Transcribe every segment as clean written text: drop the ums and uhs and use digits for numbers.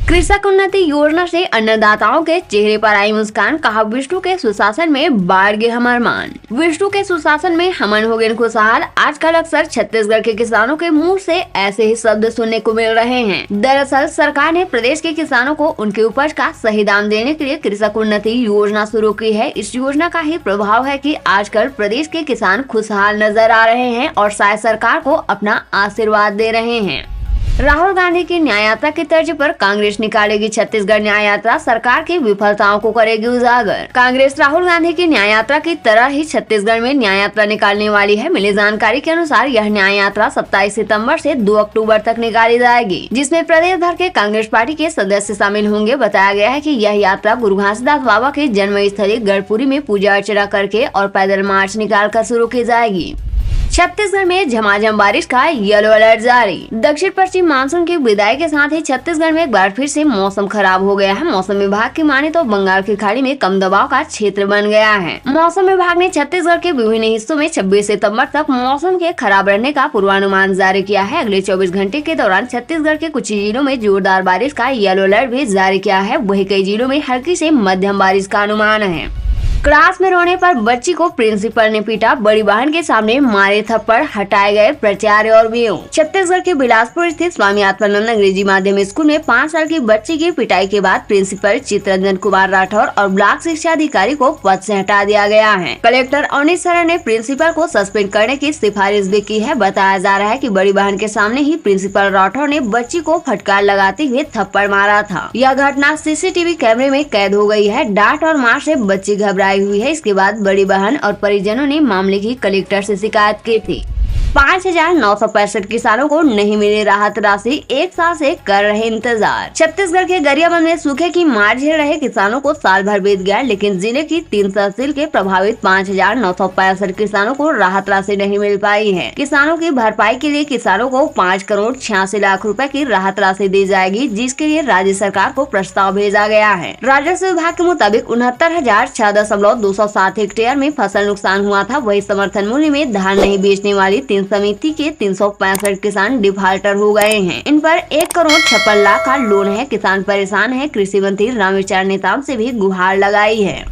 कृषक उन्नति योजना से अन्नदाताओं के चेहरे पर आई मुस्कान, कहा विष्णु के सुशासन में बाढ़ गए हम अरमान। विष्णु के सुशासन में हमन हो गए खुशहाल। आजकल अक्सर छत्तीसगढ़ के किसानों के मुंह से ऐसे ही शब्द सुनने को मिल रहे हैं। दरअसल सरकार ने प्रदेश के किसानों को उनके उपज का सही दाम देने के लिए कृषक उन्नति योजना शुरू की है। इस योजना का ही प्रभाव है कि आजकल प्रदेश के किसान खुशहाल नजर आ रहे हैं और शायद सरकार को अपना आशीर्वाद दे रहे हैं। राहुल गांधी की न्याय यात्रा की तर्ज पर कांग्रेस निकालेगी छत्तीसगढ़ न्याय यात्रा, सरकार की विफलताओं को करेगी उजागर। कांग्रेस राहुल गांधी की न्याय यात्रा की तरह ही छत्तीसगढ़ में न्याय यात्रा निकालने वाली है। मिली जानकारी के अनुसार यह न्याय यात्रा 27 सितंबर से 2 अक्टूबर तक निकाली जाएगी, जिसमें प्रदेश भर के कांग्रेस पार्टी के सदस्य शामिल होंगे। बताया गया है कि यह यात्रा गुरु घासीदास बाबा के जन्म स्थली गढ़पुरी में पूजा अर्चना करके और पैदल मार्च निकाल कर शुरू की जाएगी। छत्तीसगढ़ में झमाझम बारिश का येलो अलर्ट जारी। दक्षिण पश्चिम मानसून की विदाई के साथ ही छत्तीसगढ़ में एक बार फिर से मौसम खराब हो गया है। मौसम विभाग की माने तो बंगाल की खाड़ी में कम दबाव का क्षेत्र बन गया है। मौसम विभाग ने छत्तीसगढ़ के विभिन्न हिस्सों में 26 सितंबर तक मौसम के खराब रहने का पूर्वानुमान जारी किया है। अगले 24 घंटे के दौरान छत्तीसगढ़ के कुछ जिलों में जोरदार बारिश का येलो अलर्ट भी जारी किया है। वहीं कई जिलों में हल्की से मध्यम बारिश का अनुमान है। क्लास में रोने पर बच्ची को प्रिंसिपल ने पीटा, बड़ी बहन के सामने मारे थप्पड़, हटाए गए प्राचार्य और वीओ। छत्तीसगढ़ के बिलासपुर स्थित स्वामी आत्मानंद अंग्रेजी माध्यम स्कूल में 5 साल की बच्ची की पिटाई के बाद प्रिंसिपल चित्ररंजन कुमार राठौर और ब्लॉक शिक्षा अधिकारी को पद से हटा दिया गया है। कलेक्टर अवनीश सरन ने प्रिंसिपल को सस्पेंड करने की सिफारिश भी की है। बताया जा रहा है कि बड़ी बहन के सामने ही प्रिंसिपल राठौर ने बच्ची को फटकार लगाते हुए थप्पड़ मारा था। यह घटना सीसीटीवी कैमरे में कैद हो गई है। डांट और मार से बच्ची घबराई हुई है। इसके बाद बड़ी बहन और परिजनों ने मामले की कलेक्टर से शिकायत की थी। 5,965 किसानों को नहीं मिली राहत राशि, 1 साल से कर रहे इंतजार। छत्तीसगढ़ के गरियाबंद में सूखे की मार झेल रहे किसानों को साल भर बीत गया, लेकिन जिले की 3 तहसील के प्रभावित 5,965 किसानों को राहत राशि नहीं मिल पाई है। किसानों की भरपाई के लिए किसानों को 5 करोड़ 86 लाख रुपए की राहत राशि दी जाएगी, जिसके लिए राज्य सरकार को प्रस्ताव भेजा गया है। राजस्व विभाग के मुताबिक 69,006.207 हेक्टेयर में फसल नुकसान हुआ था। वही समर्थन मूल्य में धान नहीं बेचने वाली समिति के 365 किसान डिफाल्टर हो गए हैं। इन पर 1 करोड़ 56 लाख का लोन है। किसान परेशान है। कृषि मंत्री रामविचार नेताम से भी गुहार लगाई है।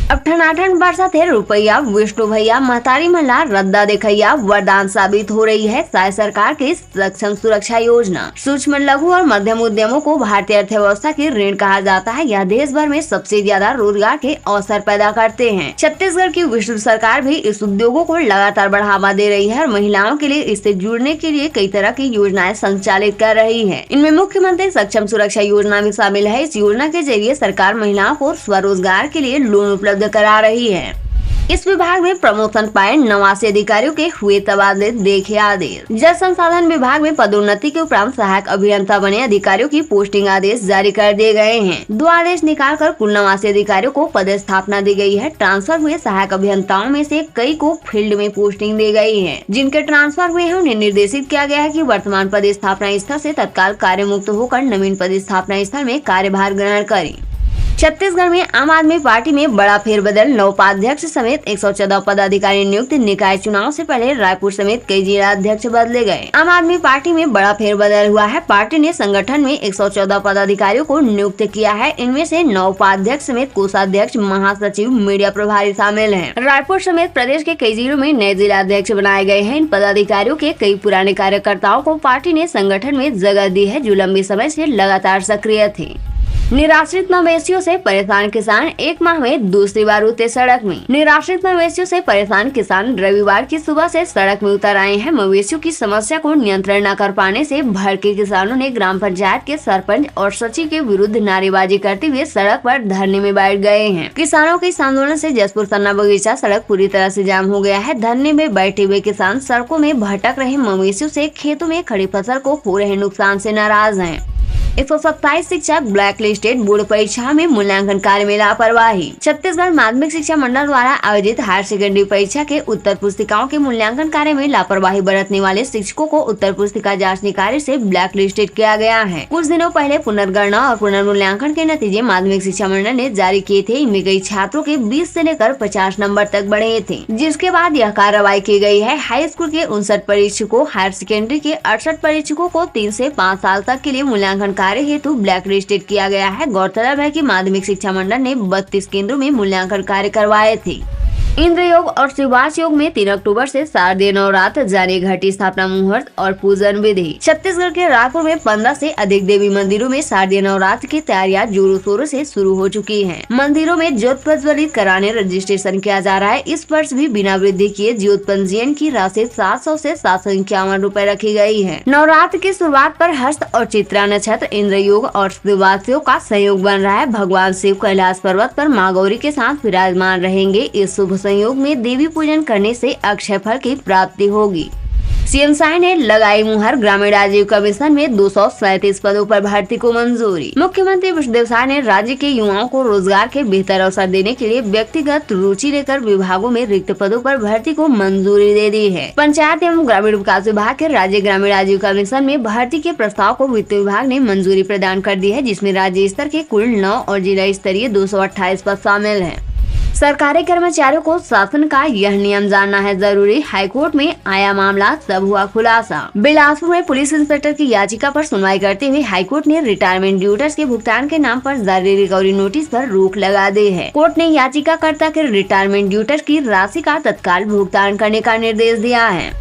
अब ठनाठन बरसा थे रुपया, विष्णु भैया महतारी मल्ला रद्दा देखैया वरदान साबित हो रही है शायद सरकार की सक्षम सुरक्षा योजना। सूक्ष्म लघु और मध्यम उद्यमों को भारतीय अर्थव्यवस्था की रीढ़ कहा जाता है। यह देश भर में सबसे ज्यादा रोजगार के अवसर पैदा करते हैं। छत्तीसगढ़ की विष्णु सरकार भी इस उद्योगों को लगातार बढ़ावा दे रही है और महिलाओं के लिए इससे जुड़ने के लिए कई तरह की योजनाएं संचालित कर रही है। इनमें मुख्यमंत्री सक्षम सुरक्षा योजना भी शामिल है। इस योजना के जरिए सरकार महिलाओं को स्वरोजगार के लिए लोन उपलब्ध करा रही है। इस विभाग में प्रमोशन पाए 89 अधिकारियों के हुए तबादले, देखे आदेश। जल संसाधन विभाग में पदोन्नति के उपरांत सहायक अभियंता बने अधिकारियों की पोस्टिंग आदेश जारी कर दिए गए हैं। 2 आदेश निकालकर कुल 89 अधिकारियों को पदस्थापना दी गई है। ट्रांसफर हुए सहायक अभियंताओं में से कई को फील्ड में पोस्टिंग दी गई है। जिनके ट्रांसफर हुए हैं उन्हें निर्देशित किया गया है कि वर्तमान पदस्थापना स्थल से तत्काल कार्य मुक्त होकर नवीन पदस्थापना स्थल में कार्यभार ग्रहण करें। छत्तीसगढ़ में आम आदमी पार्टी में बड़ा फेरबदल, 9 उपाध्यक्ष समेत 114 पदाधिकारी नियुक्त। निकाय चुनाव से पहले रायपुर समेत कई जिला अध्यक्ष बदले गए। आम आदमी पार्टी में बड़ा फेरबदल हुआ है। पार्टी ने संगठन में 114 पदाधिकारियों को नियुक्त किया है। इनमें से 9 उपाध्यक्ष समेत कोषाध्यक्ष, महासचिव, मीडिया प्रभारी शामिल हैं। रायपुर समेत प्रदेश के कई जिलों में नए जिला अध्यक्ष बनाए गए हैं। इन पदाधिकारियों के कई पुराने कार्यकर्ताओं को पार्टी ने संगठन में जगह दी है, जो लंबे समय से लगातार सक्रिय थे। निराश्रित मवेशियों से परेशान किसान, 1 माह में दूसरी बार उतरे सड़क में। निराश्रित मवेशियों से परेशान किसान रविवार की सुबह से सड़क में उतर आए हैं। मवेशियों की समस्या को नियंत्रण न कर पाने से भड़के किसानों ने ग्राम पंचायत के सरपंच और सचिव के विरुद्ध नारेबाजी करते हुए सड़क पर धरने में बैठ गए हैं। किसानों के इस आंदोलन से जसपुर सन्ना बगीचा सड़क पूरी तरह से जाम हो गया है। धरने में बैठे हुए किसान सड़कों में भटक रहे मवेशियों से खेतों में खड़ी फसल को हो रहे नुकसान से नाराज हैं। 127 शिक्षक ब्लैक लिस्टेड, बोर्ड परीक्षा में मूल्यांकन कार्य में लापरवाही। छत्तीसगढ़ माध्यमिक शिक्षा मंडल द्वारा आयोजित हायर सेकेंडरी परीक्षा के उत्तर पुस्तिकाओं के मूल्यांकन कार्य में लापरवाही बरतने वाले शिक्षकों को उत्तर पुस्तिका जांचने कार्य से ब्लैक लिस्टेड किया गया है। कुछ दिनों पहले पुनर्गणना और पुनर्मूल्यांकन के नतीजे माध्यमिक शिक्षा मंडल ने जारी किए थे। इनमें कई छात्रों के 20 से लेकर 50 नंबर तक बढ़े थे, जिसके बाद यह कार्रवाई की गई है। हाई स्कूल के 59 परीक्षकों, हायर सेकेंडरी के 68 परीक्षकों को 3 से 5 साल तक के लिए मूल्यांकन कार्य हेतु ब्लैक लिस्टेड किया गया है। गौरतलब है कि माध्यमिक शिक्षा मंडल ने 32 केंद्रों में मूल्यांकन कार्य करवाए थे। इंद्र योग और शिवास योग में 3 अक्टूबर से शारदीय नवरात्र जाने घटी स्थापना मुहूर्त और पूजन विधि। छत्तीसगढ़ के रायपुर में 15 से अधिक देवी मंदिरों में शारदीय नवरात्र की तैयारियां जोरों शोरों से शुरू हो चुकी हैं। मंदिरों में ज्योत प्रज्वलित कराने रजिस्ट्रेशन किया जा रहा है। इस वर्ष भी बिना वृद्धि किए ज्योत पंजीयन की राशि 700 से 751 रूपए रखी गयी है। नवरात्र की शुरुआत पर हस्त और चित्रा नक्षत्र, इंद्र योग और शिवास योग का संयोग बन रहा है। भगवान शिव कैलाश पर्वत पर माँ गौरी के साथ विराजमान रहेंगे। इस शुभ संयोग में देवी पूजन करने से अक्षय फल की प्राप्ति होगी। सीएम साई ने लगाई मुहर, ग्रामीण आजीविका मिशन में 237 पदों पर भर्ती को मंजूरी। मुख्यमंत्री विष्णुदेव साई ने राज्य के युवाओं को रोजगार के बेहतर अवसर देने के लिए व्यक्तिगत रुचि लेकर विभागों में रिक्त पदों पर भर्ती को मंजूरी दे दी है। पंचायत एवं ग्रामीण विकास विभाग के राज्य ग्रामीण आजीविका मिशन में भर्ती के प्रस्ताव को वित्त विभाग ने मंजूरी प्रदान कर दी है, जिसमें राज्य स्तर के कुल 9 और जिला स्तरीय 228 पद शामिल है। सरकारी कर्मचारियों को शासन का यह नियम जानना है जरूरी। हाईकोर्ट में आया मामला, तब हुआ खुलासा। बिलासपुर में पुलिस इंस्पेक्टर की याचिका पर सुनवाई करते हुए हाईकोर्ट ने रिटायरमेंट ड्यूटर्स के भुगतान के नाम पर जारी रिकवरी नोटिस पर रोक लगा दी है। कोर्ट ने याचिकाकर्ता के रिटायरमेंट ड्यूटर्स की राशि का तत्काल भुगतान करने का निर्देश दिया है।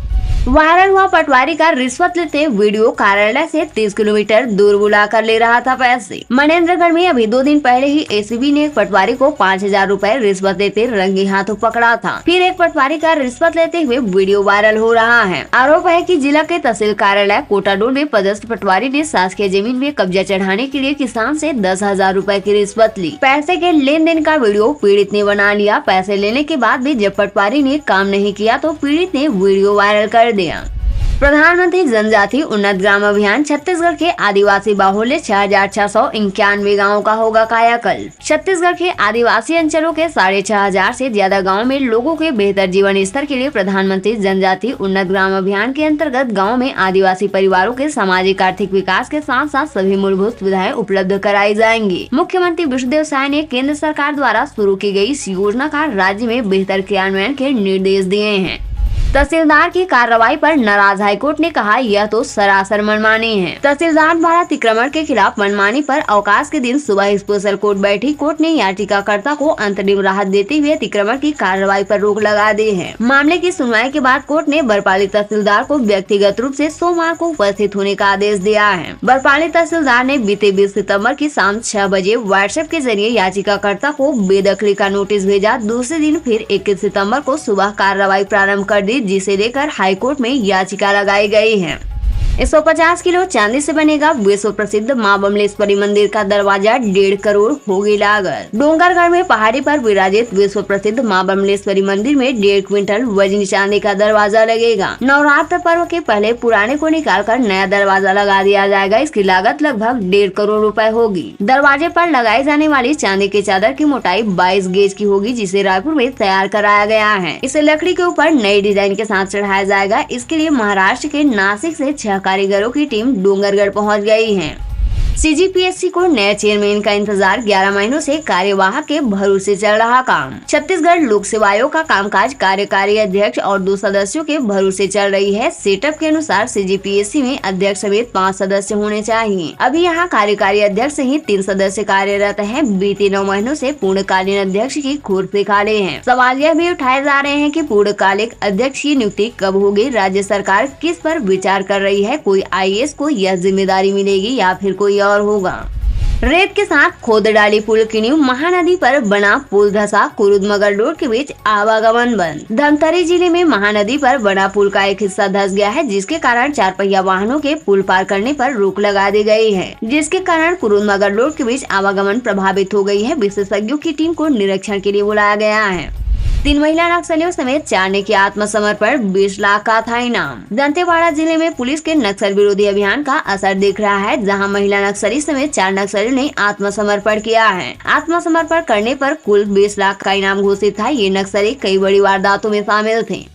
वायरल हुआ पटवारी का रिश्वत लेते वीडियो, कार्यालय से 30 किलोमीटर दूर बुला कर ले रहा था पैसे। मनेन्द्रगढ़ में अभी 2 दिन पहले ही एसीबी ने एक पटवारी को 5000 रूपए रिश्वत लेते रंगे हाथों पकड़ा था। फिर एक पटवारी का रिश्वत लेते हुए वीडियो वायरल हो रहा है। आरोप है कि जिला के तहसील कार्यालय कोटाडोल में पदस्थ पटवारी ने शासकीय जमीन में कब्जा चढ़ाने के लिए किसान से 10,000 रूपए की रिश्वत ली। पैसे के लेन देन का वीडियो पीड़ित ने बना लिया। पैसे लेने के बाद भी जब पटवारी ने काम नहीं किया तो पीड़ित ने वीडियो वायरल कर दिया। प्रधानमंत्री जनजाति उन्नत ग्राम अभियान, छत्तीसगढ़ के आदिवासी बाहुल्य 6,691 गाँव का होगा कायाकल्प। छत्तीसगढ़ के आदिवासी अंचलों के 6,500 से ज्यादा गाँव में लोगों के बेहतर जीवन स्तर के लिए प्रधानमंत्री जनजाति उन्नत ग्राम अभियान के अंतर्गत गाँव में आदिवासी परिवारों के सामाजिक आर्थिक विकास के साथ साथ सभी मूलभूत सुविधाएं उपलब्ध कराई जाएंगी। मुख्यमंत्री विष्णुदेव साई ने केंद्र सरकार द्वारा शुरू की गई इस योजना का राज्य में बेहतर क्रियान्वयन के निर्देश दिए हैं। तहसीलदार की कार्रवाई पर नाराज हाईकोर्ट ने कहा, यह तो सरासर मनमानी है। तहसीलदार द्वारा अतिक्रमण के खिलाफ मनमानी पर अवकाश के दिन सुबह स्पेशल कोर्ट बैठी। कोर्ट ने याचिकाकर्ता को अंतरिम राहत देते हुए अतिक्रमण की कार्रवाई पर रोक लगा दी है। मामले की सुनवाई के बाद कोर्ट ने बरपाली तहसीलदार को व्यक्तिगत रूप से सोमवार को उपस्थित होने का आदेश दिया है। बरपाली तहसीलदार ने बीते 20 सितम्बर की शाम 6 बजे व्हाट्सएप के जरिए याचिकाकर्ता को बेदखली का नोटिस भेजा। दूसरे दिन फिर 21 सितम्बर को सुबह कार्रवाई प्रारंभ कर दी, जिसे लेकर हाईकोर्ट में याचिका लगाई गई है। 150 किलो चांदी से बनेगा विश्व प्रसिद्ध मां बमलेश्वरी मंदिर का दरवाजा, 1.5 करोड़ होगी लागत। डोंगरगढ़ में पहाड़ी पर विराजित विश्व प्रसिद्ध मां बमलेश्वरी मंदिर में 1.5 क्विंटल वजनी चांदी का दरवाजा लगेगा। नवरात्र पर्व के पहले पुराने को निकालकर नया दरवाजा लगा दिया जाएगा। इसकी लागत लगभग 1.5 करोड़ रुपए होगी। दरवाजे पर लगाई जाने वाली चांदी की चादर की मोटाई 22 गेज की होगी, जिसे रायपुर में तैयार कराया गया है। इसे लकड़ी के ऊपर नई डिजाइन के साथ चढ़ाया जाएगा। इसके लिए महाराष्ट्र के नासिक से 6 कारीगरों की टीम डोंगरगढ़ पहुंच गई है। सीजीपीएससी को नए चेयरमैन का इंतजार, 11 महीनों से कार्यवाहक के भरोसे चल रहा काम। छत्तीसगढ़ लोक सेवा आयोग का कामकाज कार्यकारी अध्यक्ष और 2 सदस्यों के भरोसे चल रही है। सेटअप के अनुसार सीजीपीएससी में अध्यक्ष समेत 5 सदस्य होने चाहिए। अभी यहाँ कार्यकारी अध्यक्ष सहित 3 सदस्य कार्यरत हैं। बीते 9 महीनों से पूर्णकालीन अध्यक्ष की खोज पे खाले हैं। सवाल यह भी उठाए जा रहे हैं कि पूर्णकालिक अध्यक्ष की नियुक्ति कब होगी। राज्य सरकार किस पर विचार कर रही है। कोई आईएएस को यह जिम्मेदारी मिलेगी या फिर कोई और होगा। रेत के साथ खोद डाली पुल की नींव, महानदी पर बना पुल धसा, कुरुद मगरलोड के बीच आवागमन बंद। धमतरी जिले में महानदी पर बना पुल का एक हिस्सा धस गया है, जिसके कारण 4 पहिया वाहनों के पुल पार करने पर रोक लगा दी गई है, जिसके कारण कुरुद मगरलोड के बीच आवागमन प्रभावित हो गई है। विशेषज्ञों की टीम को निरीक्षण के लिए बुलाया गया है। 3 महिला नक्सलियों समेत 4 ने किया आत्मसमर्पण, 20 लाख का था इनाम। दंतेवाड़ा जिले में पुलिस के नक्सल विरोधी अभियान का असर दिख रहा है, जहां महिला नक्सली समेत 4 नक्सलियों ने आत्मसमर्पण किया है। आत्मसमर्पण करने पर कुल 20 लाख का इनाम घोषित था। ये नक्सली कई बड़ी वारदातों में शामिल थे।